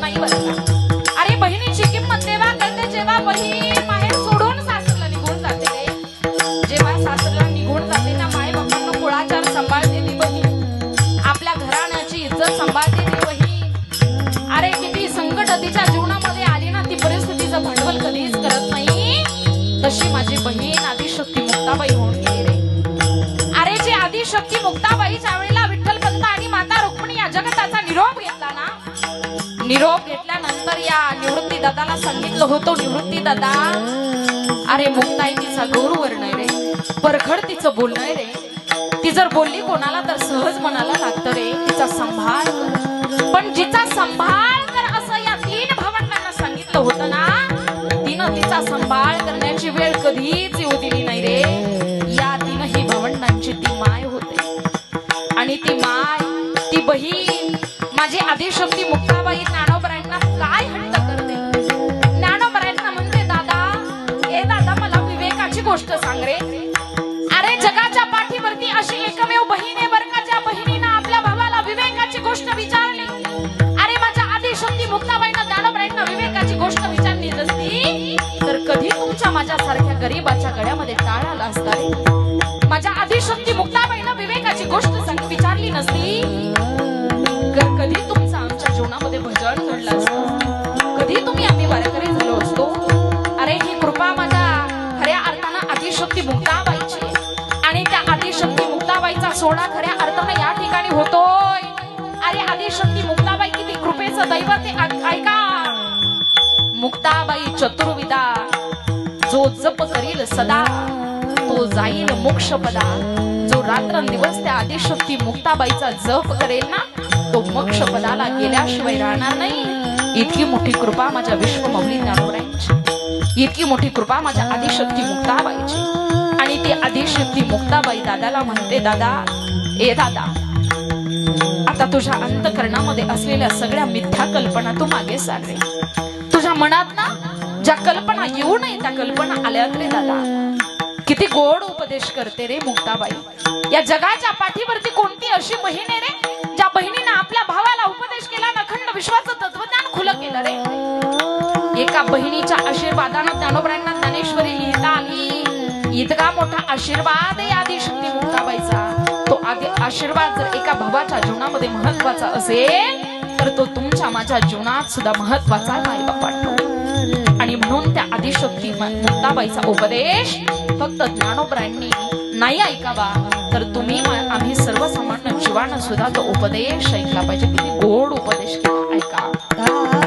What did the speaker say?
नाही बरं का. अरे बहिणीची किंमत तेव्हा कळते जेव्हा बहीण माहेर सोडून सासरला निघून जाते. जेव्हा सासरला निघून जाते ना माय बापांना कुळाचार सांभाळते ती बहीण, आपल्या घराण्याची इज्जत सांभाळते ती बहीण. अरे किती संकट तिच्या जीवनामध्ये आली ना, ती परिस्थितीचं भांडवल कधीच करत नाही. तशी माझी बहीण आदिशक्ती मुक्ताबाई होऊन गेली रे. अरे जे आदिशक्ती मुक्ताबाई ज्यावेळेला विठ्ठलपंत आणि माता रुक्मिणी या जगताचा निरोप घेतला ना, निरोप घेतल्यानंतर या निवृत्ती दादाला सांगितलं होतं, निवृत्ती दादा अरे मुक्ताई तिचा गौरवर्ण आहे रे, परखड तिचं बोलणं आहे रे. ती जर बोलली कोणाला तर सहज मनाला लागतं रे, तिचा सांभाळ कर. पण जिचा सांभाळ कर असं या तीन भावंडांना सांगितलं होतं ना, तिनं तिचा सांभाळ करण्याची वेळ कधीच येऊ दिली नाही रे. या तीनही भावंडांची ती माय होते आणि ती माय ती बहीण माझी आदिशक्ती मुक्ताबाई ज्ञानोबरायांना काय हट्ट करते. ज्ञानोबरायांना म्हणते दादा, ए दादा मला विवेकाची गोष्ट सांग रे. अरे जगाच्या पाठीवरती अशी एकमेव बहीण आहे बरं का, ज्या बहिणीनं आपल्या भावाला विवेकाची गोष्ट विचारली. अरे माझ्या आदिशक्ती मुक्ताबाईंना ज्ञानोबरायांना विवेकाची गोष्ट विचारली नसती तर कधी तुमच्या माझ्यासारख्या गरीबाच्या गळ्यामध्ये टाळ आला असता रे. माझ्या आदिशक्ती मुक्ताबाईंना विवेकाची गोष्ट विचारली नसती कधी तुमचं आमच्या जीवनामध्ये भजन घडलं असतं, कधी तुम्ही आम्ही वारकरी झालो असतो. अरे ही कृपा माझ्या खऱ्या अर्थानं आदिशक्ती मुक्ताबाईची, आणि त्या आदिशक्ती मुक्ताबाईचा सोहळा खऱ्या अर्थानं या ठिकाणी होतोय. अरे आदिशक्ती मुक्ताबाई किती कृपेचं दैवत आहे ऐका. मुक्ताबाई चतुर्विदा, जो जप करील सदा तो जाईल मोक्षपदा. जो रात्रंदिवस त्या आदिशक्ती मुक्ताबाईचा जप करेल ना, तो मोक्षपदाला गेल्याशिवाय राहणार नाही. इतकी मोठी कृपा माझ्या विश्वमौली ज्ञानोबरायांची, इतकी मोठी कृपा माझ्या आदिशक्ती मुक्ताबाईची. आणि ती आदिशक्ती मुक्ताबाई दादाला म्हणते, दादा ए दादा, आता तुझ्या अंतःकरणामध्ये असलेल्या सगळ्या मिथ्या कल्पना तू मागे सार रे. तुझ्या मनात ना ज्या कल्पना येऊ नये त्या कल्पना आल्यात रे दादा. किती गोड उपदेश करते रे मुक्ताबाई. या जगाच्या पाठीवरती कोणती अशी बहीण आहे रे ज्या बहिणीने आपल्या भावाला उपदेश केला, अखंड विश्वाचं तत्वज्ञान खुलं केलं रे. एका बहिणीच्या आशीर्वादानं ज्ञानोबरायांना ज्ञानेश्वरी लिहिता आली. इतका मोठा आशीर्वाद आहे आदिशक्ती मुक्ताबाईचा. तो आशीर्वाद जर एका भावाच्या जीवनामध्ये महत्वाचा असेल तर तो तुमच्या माझ्या जीवनात सुद्धा महत्वाचा आहे बाबा. आणि म्हणून त्या आदिशक्ती मुक्ताबाईचा उपदेश फक्त ज्ञानोबरायांनी नाही ऐकावा तर तुम्ही आम्ही सर्वसामान्य जीवानं सुद्धा तो उपदेश ऐकला पाहिजे. किती गोड उपदेश केला ऐका.